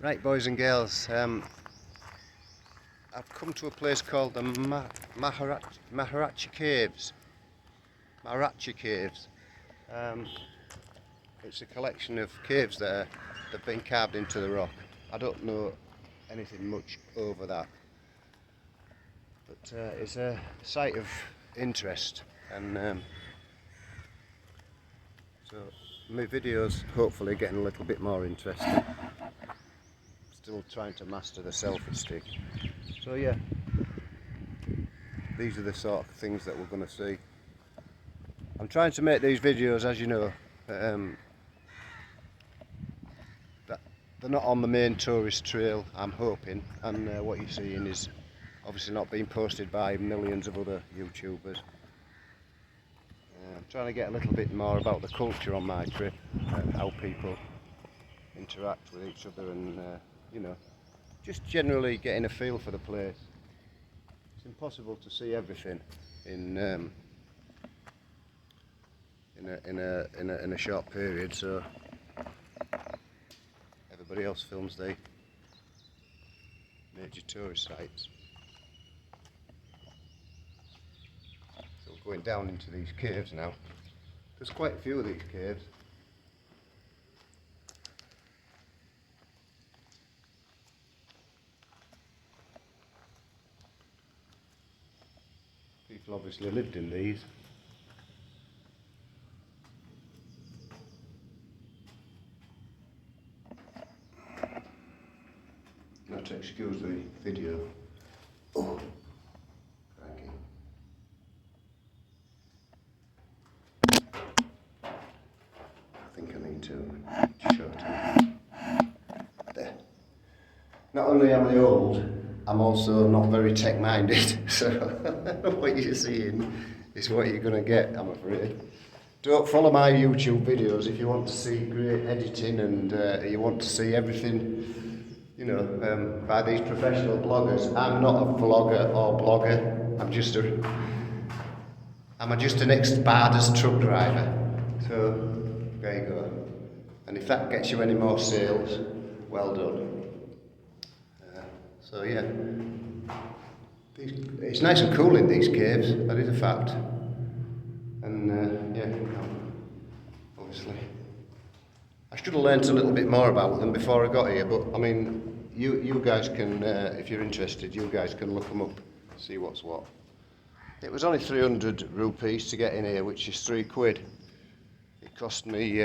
Right, boys and girls, I've come to a place called the Mahakali Caves. Mahakali Caves. It's a collection of caves that have been carved into the rock. I don't know anything much over that, but it's a site of interest, and so my videos hopefully getting a little bit more interesting. Still trying to master the selfie stick. So yeah, these are the sort of things that we're going to see. I'm trying to make these videos, as you know, that they're not on the main tourist trail, I'm hoping, and what you're seeing is obviously not being posted by millions of other YouTubers. I'm trying to get a little bit more about the culture on my trip, how people interact with each other, and you know, just generally getting a feel for the place. It's impossible to see everything in a short period, so everybody else films the major tourist sites. So we're going down into these caves now. There's quite a few of these caves. People obviously lived in these. Not to excuse the video. Oh, crikey. I think I need to shorten there. Not only am I old, I'm also not very tech-minded, so what you're seeing is what you're going to get, I'm afraid. Don't follow my YouTube videos if you want to see great editing and you want to see everything, you know, by these professional bloggers. I'm not a vlogger or blogger, I'm just an ex-Barders truck driver. So, there you go. And if that gets you any more sales, well done. So yeah, it's nice and cool in these caves, that is a fact. And yeah, obviously, I should have learnt a little bit more about them before I got here, but I mean, you guys can, if you're interested, you guys can look them up, see what's what. It was only 300 rupees to get in here, which is £3. It cost me,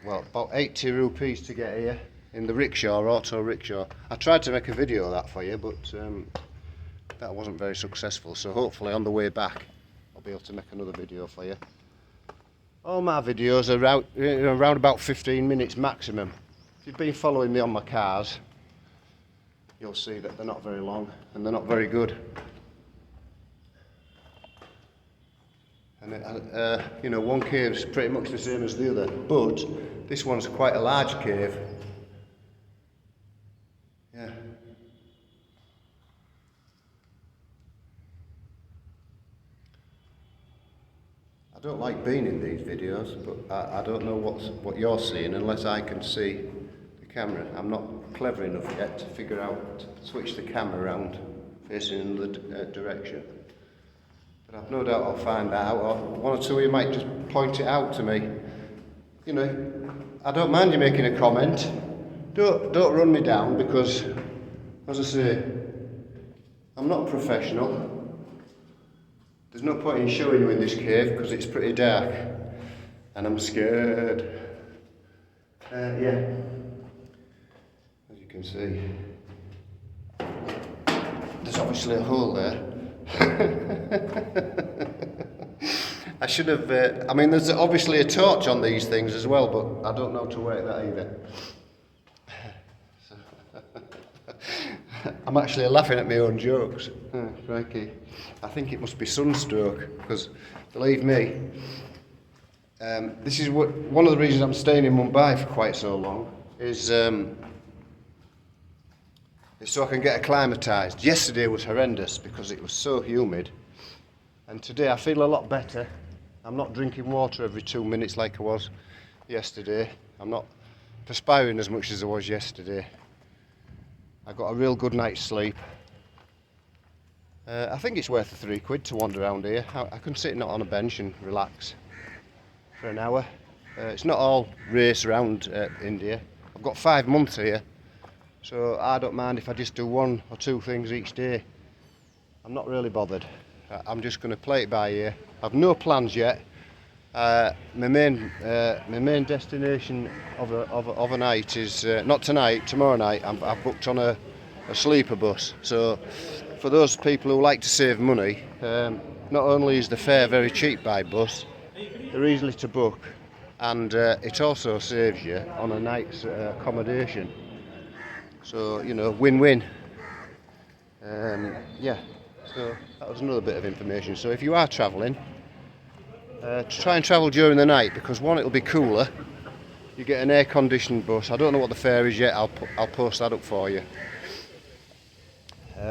well, about 80 rupees to get here in the rickshaw, auto rickshaw. I tried to make a video of that for you, but that wasn't very successful, so hopefully on the way back I'll be able to make another video for you. All my videos are around about 15 minutes maximum. If you've been following me on my cars, you'll see that they're not very long and they're not very good. And you know, one cave's pretty much the same as the other, but this one's quite a large cave. Yeah. I don't like being in these videos, but I don't know what you're seeing unless I can see the camera. I'm not clever enough yet to figure out to switch the camera around facing in another direction. I've no doubt I'll find that out, or one or two of you might just point it out to me. You know, I don't mind you making a comment. Don't run me down, because, as I say, I'm not a professional. There's no point in showing you in this cave because it's pretty dark and I'm scared. Yeah, as you can see, there's obviously a hole there. I should have, I mean, there's obviously a torch on these things as well, but I don't know how to work that either. I'm actually laughing at my own jokes. Oh, crikey. I think it must be sunstroke, because believe me, this is one of the reasons I'm staying in Mumbai for quite so long, is so I can get acclimatised. Yesterday was horrendous because it was so humid, and today I feel a lot better. I'm not drinking water every 2 minutes like I was. yesterday. I'm not perspiring as much as I was yesterday. I got a real good night's sleep. I think it's worth the £3 to wander around here. I can sit on a bench and relax for an hour. It's not all race around India. I've got 5 months here, so I don't mind if I just do 1 or 2 things each day. I'm not really bothered. I'm just going to play it by ear. I've no plans yet. My main destination of a night is not tonight, tomorrow night. I've booked on a sleeper bus. So for those people who like to save money, not only is the fare very cheap by bus, they're easily to book, and it also saves you on a night's accommodation. So, you know, win-win. Yeah, so that was another bit of information. So if you are travelling, try and travel during the night, because one, it'll be cooler. You get an air-conditioned bus. I don't know what the fare is yet. I'll post that up for you.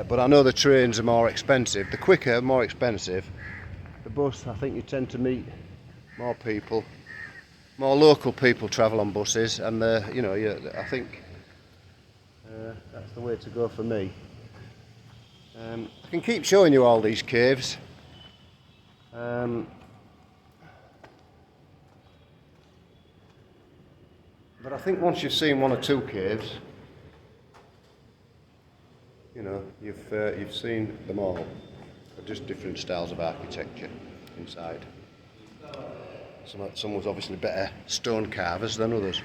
But I know the trains are more expensive. The quicker, more expensive. The bus, I think you tend to meet more people. More local people travel on buses, and you know, I think that's the way to go for me. I can keep showing you all these caves. But I think once you've seen 1 or 2 caves, you know, you've seen them all. They're just different styles of architecture inside. Some was obviously better stone carvers than others.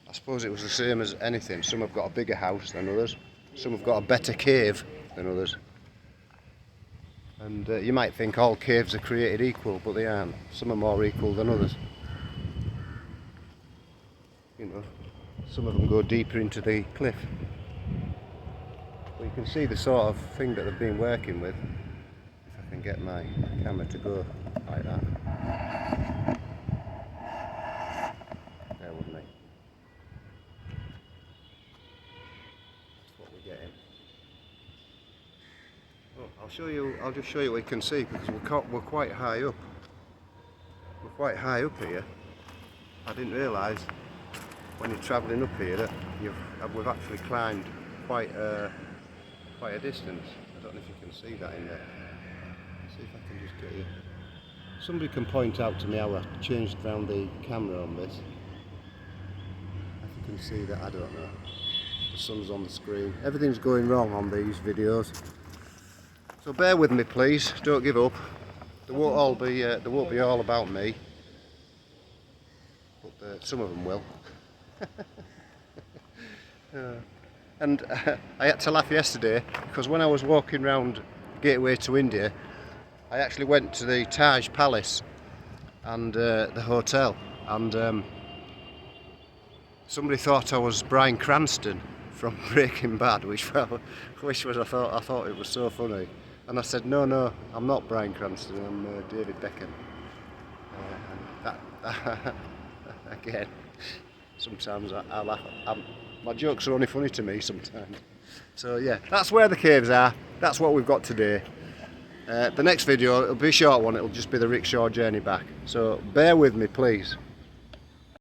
I suppose it was the same as anything. Some have got a bigger house than others. Some have got a better cave than others. And you might think all caves are created equal, but they aren't. Some are more equal than others. You know, some of them go deeper into the cliff. But you can see the sort of thing that they've been working with. If I can get my camera to go like that. There with me. That's what we're getting. Oh, I'll just show you what you can see, because we're quite high up. We're quite high up here. I didn't realise when you're travelling up here that we've actually climbed quite a distance. I don't know if you can see that in there. Let's see if I can just get you. Somebody can point out to me how I changed around the camera on this. If you can see that, I don't know. The sun's on the screen. Everything's going wrong on these videos. So bear with me, please. Don't give up. They won't be all about me, but some of them will. And I had to laugh yesterday, because when I was walking round Gateway to India, I actually went to the Taj Palace and the hotel, and somebody thought I was Bryan Cranston from Breaking Bad, I thought it was so funny. And I said, no, I'm not Bryan Cranston, I'm David Beckham. Again, sometimes I laugh. My jokes are only funny to me sometimes. So yeah, that's where the caves are. That's what we've got today. The next video, it'll be a short one. It'll just be the rickshaw journey back. So bear with me, please.